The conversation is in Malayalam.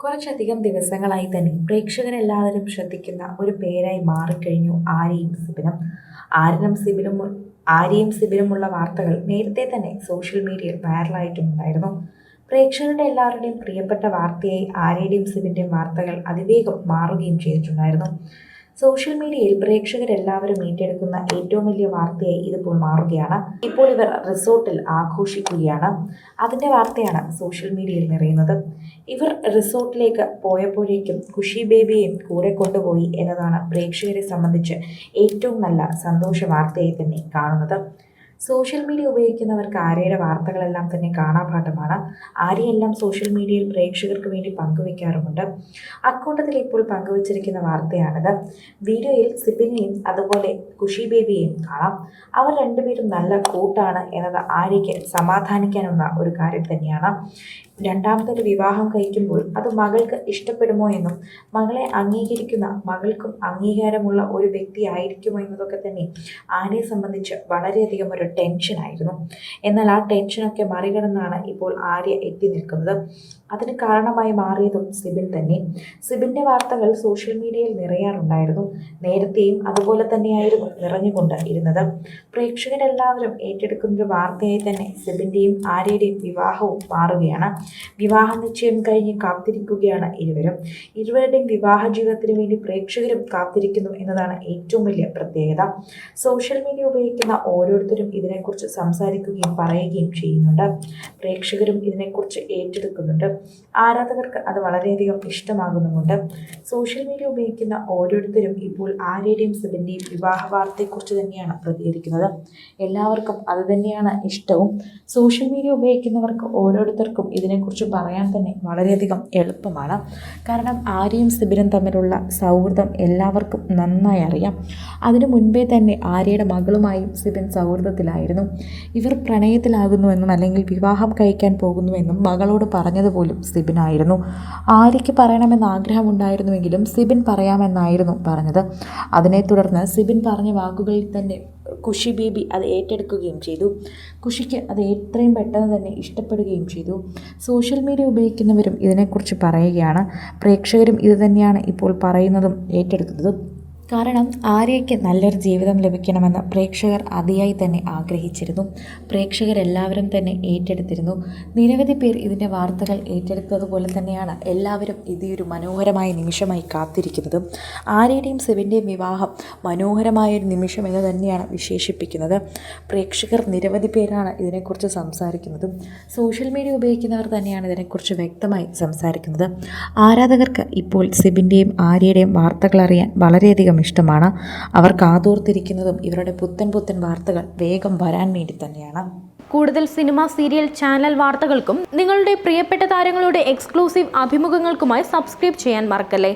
കുറച്ചധികം ദിവസങ്ങളായി തന്നെ പ്രേക്ഷകരെല്ലാവരും ശ്രദ്ധിക്കുന്ന ഒരു പേരായി മാറിക്കഴിഞ്ഞു ആര്യയും സിബിനും. ആര്യനും സിബിനും ആര്യയും സിബിനുമുള്ള വാർത്തകൾ നേരത്തെ തന്നെ സോഷ്യൽ മീഡിയയിൽ വൈറലായിട്ടുണ്ടായിരുന്നു. പ്രേക്ഷകരുടെ എല്ലാവരുടെയും പ്രിയപ്പെട്ട വാർത്തയായി ആര്യയുടെയും സിബിൻ്റെയും വാർത്തകൾ അതിവേഗം മാറുകയും ചെയ്തിട്ടുണ്ടായിരുന്നു. സോഷ്യൽ മീഡിയയിൽ പ്രേക്ഷകരെല്ലാവരും ഏറ്റെടുക്കുന്ന ഏറ്റവും വലിയ വാർത്തയായി ഇതിപ്പോൾ മാറുകയാണ്. ഇപ്പോൾ ഇവർ റിസോർട്ടിൽ ആഘോഷിക്കുകയാണ്. അതിൻ്റെ വാർത്തയാണ് സോഷ്യൽ മീഡിയയിൽ നിറയുന്നത്. ഇവർ റിസോർട്ടിലേക്ക് പോയപ്പോഴേക്കും ഖുഷി ബേബിയെയും കൂടെ കൊണ്ടുപോയി എന്നതാണ് പ്രേക്ഷകരെ സംബന്ധിച്ച് ഏറ്റവും നല്ല സന്തോഷ വാർത്തയായി തന്നെ കാണുന്നത്. സോഷ്യൽ മീഡിയ ഉപയോഗിക്കുന്നവർക്ക് ആര്യയുടെ വാർത്തകളെല്ലാം തന്നെ കാണാപാഠമാണ്. ആര്യയെല്ലാം സോഷ്യൽ മീഡിയയിൽ പ്രേക്ഷകർക്ക് വേണ്ടി പങ്കുവയ്ക്കാറുമുണ്ട്. അക്കൂട്ടത്തിൽ ഇപ്പോൾ പങ്കുവച്ചിരിക്കുന്ന വാർത്തയാണിത്. വീഡിയോയിൽ സിബിനെയും അതുപോലെ ഖുഷി ബേബിയെയും കാണാം. അവർ രണ്ടുപേരും നല്ല കൂട്ടാണ് എന്നത് ആര്യയ്ക്ക് സമാധാനിക്കാനുള്ള ഒരു കാര്യം തന്നെയാണ്. രണ്ടാമതൊരു വിവാഹം കഴിക്കുമ്പോൾ അത് മകൾക്ക് ഇഷ്ടപ്പെടുമോ എന്നും മകളെ അംഗീകരിക്കുന്ന മകൾക്കും അംഗീകാരമുള്ള ഒരു വ്യക്തി ആയിരിക്കുമോ എന്നതൊക്കെ തന്നെ ആര്യയെ സംബന്ധിച്ച് വളരെയധികം ഒരു ടെൻഷനായിരുന്നു. എന്നാൽ ആ ടെൻഷനൊക്കെ മറികടന്നാണ് ഇപ്പോൾ ആര്യ എത്തി നിൽക്കുന്നത്. അതിന് കാരണമായി മാറിയതും സിബിൻ തന്നെ. സിബിൻ്റെ വാർത്തകൾ സോഷ്യൽ മീഡിയയിൽ നിറയാറുണ്ടായിരുന്നു. നേരത്തെയും അതുപോലെ തന്നെയായിരുന്നു നിറഞ്ഞുകൊണ്ട് ഇരുന്നത്. പ്രേക്ഷകരെല്ലാവരും ഏറ്റെടുക്കുന്നൊരു വാർത്തയായി തന്നെ സിബിൻ്റെയും ആര്യയുടെയും വിവാഹവും മാറുകയാണ്. വിവാഹ നിശ്ചയം കഴിഞ്ഞ് കാത്തിരിക്കുകയാണ് ഇരുവരും. ഇരുവരുടെയും വിവാഹ ജീവിതത്തിന് വേണ്ടി പ്രേക്ഷകരും കാത്തിരിക്കുന്നു എന്നതാണ് ഏറ്റവും വലിയ പ്രത്യേകത. സോഷ്യൽ മീഡിയ ഉപയോഗിക്കുന്ന ഓരോരുത്തരും ഇതിനെക്കുറിച്ച് സംസാരിക്കുകയും പറയുകയും ചെയ്യുന്നുണ്ട്. പ്രേക്ഷകരും ഇതിനെക്കുറിച്ച് ഏറ്റെടുക്കുന്നുണ്ട്. ആരാധകർക്ക് അത് വളരെയധികം ഇഷ്ടമാകുന്നുമുണ്ട്. സോഷ്യൽ മീഡിയ ഉപയോഗിക്കുന്ന ഓരോരുത്തരും ഇപ്പോൾ ആര്യയുടെയും സിബിൻ്റെയും വിവാഹ വാർത്തയെക്കുറിച്ച് തന്നെയാണ് പ്രതികരിക്കുന്നത്. എല്ലാവർക്കും അത് തന്നെയാണ് ഇഷ്ടവും. സോഷ്യൽ മീഡിയ ഉപയോഗിക്കുന്നവർക്ക് ഓരോരുത്തർക്കും ഇതിനെക്കുറിച്ച് പറയാൻ തന്നെ വളരെയധികം എളുപ്പമാണ്. കാരണം ആര്യയും സിബിനും തമ്മിലുള്ള സൗഹൃദം എല്ലാവർക്കും നന്നായി അറിയാം. അതിനു മുൻപേ തന്നെ ആര്യയുടെ മകളുമായും സിബിൻ സൗഹൃദത്തിലായിരുന്നു. ഇവർ പ്രണയത്തിലാകുന്നുവെന്നും അല്ലെങ്കിൽ വിവാഹം കഴിക്കാൻ പോകുന്നുവെന്നും മകളോട് പറഞ്ഞതുപോലും സിബിനായിരുന്നു. ആര്യയ്ക്ക് പറയണമെന്ന് ആഗ്രഹമുണ്ടായിരുന്നുവെങ്കിലും സിബിൻ പറയാമെന്നായിരുന്നു പറഞ്ഞത്. അതിനെ തുടർന്ന് സിബിൻ പറഞ്ഞ വാക്കുകളിൽ തന്നെ ഖുഷി ബേബി അത് ഏറ്റെടുക്കുകയും ചെയ്തു. ഖുഷിക്ക് അത് എത്രയും പെട്ടെന്ന് തന്നെ ഇഷ്ടപ്പെടുകയും ചെയ്തു. സോഷ്യൽ മീഡിയ ഉപയോഗിക്കുന്നവരും ഇതിനെക്കുറിച്ച് പറയുകയാണ്. പ്രേക്ഷകരും ഇത് തന്നെയാണ് ഇപ്പോൾ പറയുന്നതും ഏറ്റെടുക്കുന്നതും. കാരണം ആര്യയ്ക്ക് നല്ലൊരു ജീവിതം ലഭിക്കണമെന്ന് പ്രേക്ഷകർ അതിയായി തന്നെ ആഗ്രഹിച്ചിരുന്നു. പ്രേക്ഷകരെല്ലാവരും തന്നെ ഏറ്റെടുത്തിരുന്നു. നിരവധി പേർ ഇതിൻ്റെ വാർത്തകൾ ഏറ്റെടുത്തതുപോലെ തന്നെയാണ് എല്ലാവരും ഇതൊരു മനോഹരമായ നിമിഷമായി കാത്തിരിക്കുന്നത്. ആര്യയുടെയും സിബിൻ്റെയും വിവാഹം മനോഹരമായൊരു നിമിഷം എന്ന് തന്നെയാണ് വിശേഷിപ്പിക്കുന്നത്. പ്രേക്ഷകർ നിരവധി പേരാണ് ഇതിനെക്കുറിച്ച് സംസാരിക്കുന്നതും. സോഷ്യൽ മീഡിയ ഉപയോഗിക്കുന്നവർ തന്നെയാണ് ഇതിനെക്കുറിച്ച് വ്യക്തമായി സംസാരിക്കുന്നത്. ആരാധകർക്ക് ഇപ്പോൾ സിബിൻ്റെയും ആര്യയുടെയും വാർത്തകൾ അറിയാൻ വളരെയധികം ഇഷ്ടമാണ്. അവർ കാതോർത്തിരിക്കുന്നതും ഇവരുടെ പുത്തൻ വാർത്തകൾ വേഗം വരാൻ വേണ്ടി തന്നെയാണ്. കൂടുതൽ സിനിമ, സീരിയൽ, ചാനൽ വാർത്തകൾക്കും നിങ്ങളുടെ പ്രിയപ്പെട്ട താരങ്ങളുടെ എക്സ്ക്ലൂസീവ് അഭിമുഖങ്ങൾക്കുമായി സബ്സ്ക്രൈബ് ചെയ്യാൻ മറക്കല്ലേ.